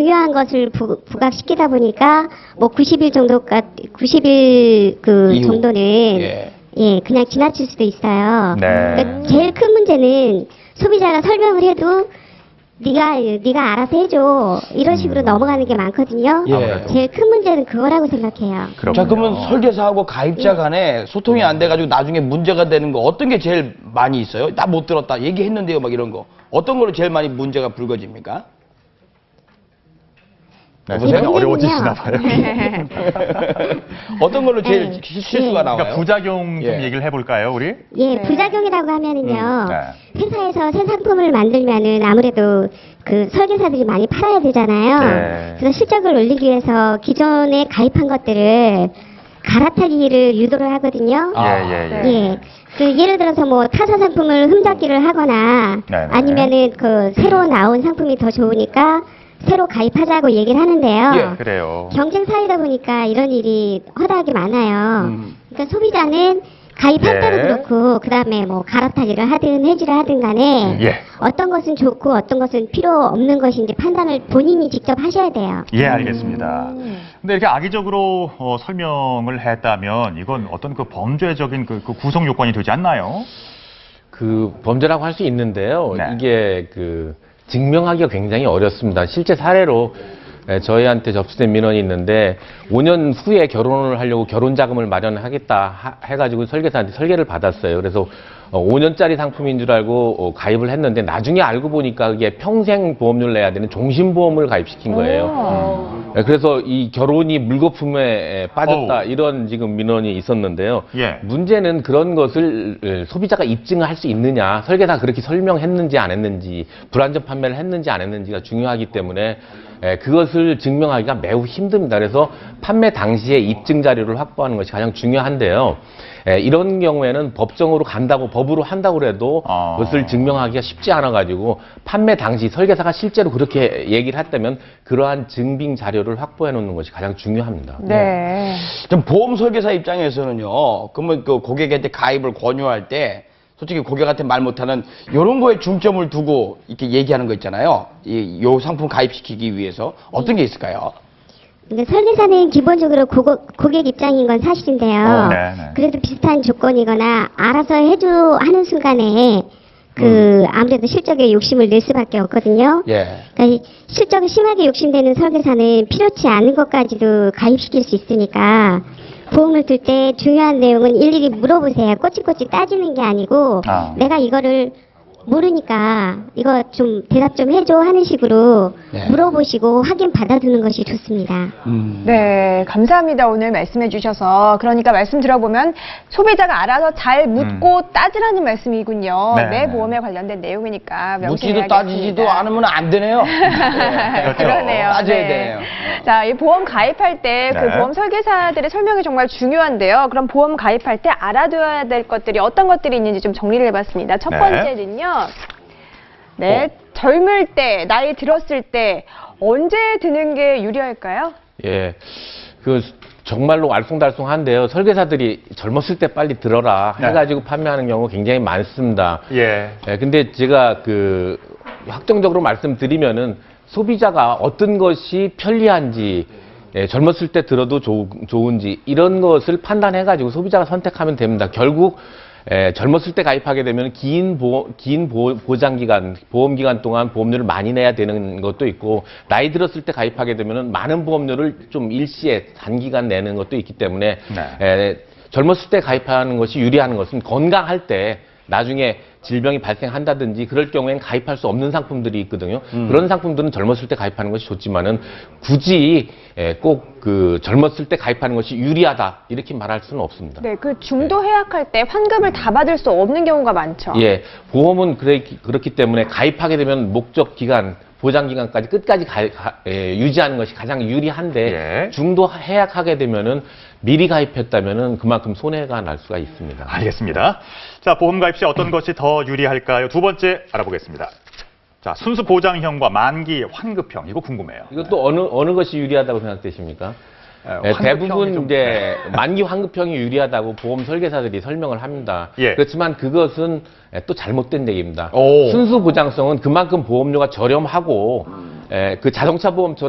중요한 것을 부각시키다 보니까 뭐 90일 정도까 90일 그 이후. 정도는 예. 예, 그냥 지나칠 수도 있어요. 네. 그러니까 제일 큰 문제는 소비자가 설명을 해도 네가 알아서 해줘 이런 식으로 넘어가는 게 많거든요. 예. 제일 큰 문제는 그거라고 생각해요. 자, 그러면 설계사하고 가입자 간에 소통이 안 돼가지고 나중에 문제가 되는 거 어떤 게 제일 많이 있어요? 나 못 들었다, 얘기했는데요, 막 이런 거. 어떤 걸로 제일 많이 문제가 불거집니까? 네, 여보세요? 선생님 어려워지시나 봐요. 어떤 걸로 제일 네. 실수가 나와요? 그러니까 부작용 좀 예. 얘기를 해볼까요, 우리? 예, 부작용이라고 하면은요. 네. 회사에서 새 상품을 만들면은 아무래도 그 설계사들이 많이 팔아야 되잖아요. 네. 그래서 실적을 올리기 위해서 기존에 가입한 것들을 갈아타기를 유도를 하거든요. 예. 그 예를 들어서 뭐 타사 상품을 흠잡기를 하거나 네네. 아니면은 그 새로 나온 상품이 더 좋으니까 새로 가입하자고 얘기를 하는데요. 예. 그래요. 경쟁 사회다 보니까 이런 일이 허다하게 많아요. 그러니까 소비자는 가입할 때도 네. 그렇고 그다음에 뭐 갈아타기를 하든 해지를 하든 간에 예. 어떤 것은 좋고 어떤 것은 필요 없는 것인지 판단을 본인이 직접 하셔야 돼요. 예, 알겠습니다. 근데 이렇게 악의적으로 설명을 했다면 이건 어떤 그 범죄적인 그 구성 요건이 되지 않나요? 그 범죄라고 할 수 있는데요. 네. 이게 그 증명하기가 굉장히 어렵습니다. 실제 사례로 저희한테 접수된 민원이 있는데 5년 후에 결혼을 하려고 결혼 자금을 마련하겠다 해가지고 설계사한테 설계를 받았어요. 그래서 5년짜리 상품인 줄 알고 가입을 했는데 나중에 알고 보니까 그게 평생 보험료를 내야 되는 종신보험을 가입시킨 거예요. 그래서 이 결혼이 물거품에 빠졌다 어우. 이런 지금 민원이 있었는데요. 예. 문제는 그런 것을 소비자가 입증을 할 수 있느냐, 설계사가 그렇게 설명했는지 안 했는지, 불안전 판매를 했는지 안 했는지가 중요하기 때문에 그것을 증명하기가 매우 힘듭니다. 그래서 판매 당시에 입증 자료를 확보하는 것이 가장 중요한데요. 이런 경우에는 법정으로 간다고 법으로 한다고 해도 그것을 증명하기가 쉽지 않아 가지고 판매 당시 설계사가 실제로 그렇게 얘기를 했다면 그러한 증빙 자료를 확보해 놓는 것이 가장 중요합니다. 네. 좀 보험 설계사 입장에서는요, 그러면 그 고객한테 가입을 권유할 때 솔직히 고객한테 말 못하는 이런 거에 중점을 두고 이렇게 얘기하는 거 있잖아요. 요 상품 가입시키기 위해서 어떤 게 있을까요? 근데 설계사는 기본적으로 고객 입장인 건 사실인데요. 네. 그래도 비슷한 조건이거나 알아서 해줘 하는 순간에 아무래도 실적에 욕심을 낼 수밖에 없거든요. 예. 그러니까 실적이 심하게 욕심되는 설계사는 필요치 않은 것까지도 가입시킬 수 있으니까 보험을 들 때 중요한 내용은 일일이 물어보세요. 꼬치꼬치 따지는 게 아니고 내가 이거를 모르니까 이거 좀 대답 좀 해줘 하는 식으로 네. 물어보시고 확인 받아두는 것이 좋습니다. 네, 감사합니다. 오늘 말씀해 주셔서. 그러니까 말씀 들어보면 소비자가 알아서 잘 묻고 따지라는 말씀이군요. 네. 내 보험에 관련된 내용이니까 묻지도 명심해야겠습니다. 따지지도 않으면 안 되네요. 예. 그러네요. 따져야 네. 되네요. 자, 이 보험 가입할 때 그 네. 보험 설계사들의 설명이 정말 중요한데요. 그럼 보험 가입할 때 알아둬야 될 것들이 어떤 것들이 있는지 좀 정리를 해봤습니다. 첫 네. 번째는요. 네, 젊을 때, 나이 들었을 때 언제 드는 게 유리할까요? 예. 그 정말로 알쏭달쏭한데요. 설계사들이 젊었을 때 빨리 들어라 해가지고 판매하는 경우 굉장히 많습니다. 예. 근데 제가 그 확정적으로 말씀드리면은 소비자가 어떤 것이 편리한지 젊었을 때 들어도 좋은지 이런 것을 판단해가지고 소비자가 선택하면 됩니다. 결국 젊었을 때 가입하게 되면 긴 보장 기간, 보험 기간 동안 보험료를 많이 내야 되는 것도 있고 나이 들었을 때 가입하게 되면 많은 보험료를 좀 일시에 단기간 내는 것도 있기 때문에 젊었을 때 가입하는 것이 유리한 것은 건강할 때 나중에 질병이 발생한다든지 그럴 경우엔 가입할 수 없는 상품들이 있거든요. 그런 상품들은 젊었을 때 가입하는 것이 좋지만은 굳이 꼭 그 젊었을 때 가입하는 것이 유리하다 이렇게 말할 수는 없습니다. 네, 그 중도 해약할 때 환급을 다 받을 수 없는 경우가 많죠. 예, 보험은 그렇기 때문에 가입하게 되면 목적 기간, 보장 기간까지 끝까지 유지하는 것이 가장 유리한데 중도 해약하게 되면은 미리 가입했다면은 그만큼 손해가 날 수가 있습니다. 알겠습니다. 자, 보험 가입 시 어떤 것이 더 유리할까요? 두 번째 알아보겠습니다. 자, 순수 보장형과 만기 환급형 이거 궁금해요. 이것도 어느 것이 유리하다고 생각되십니까? 대부분 이제 만기 환급형이 유리하다고 보험 설계사들이 설명을 합니다. 그렇지만 그것은 또 잘못된 얘기입니다. 순수 보장성은 그만큼 보험료가 저렴하고 그 자동차 보험처럼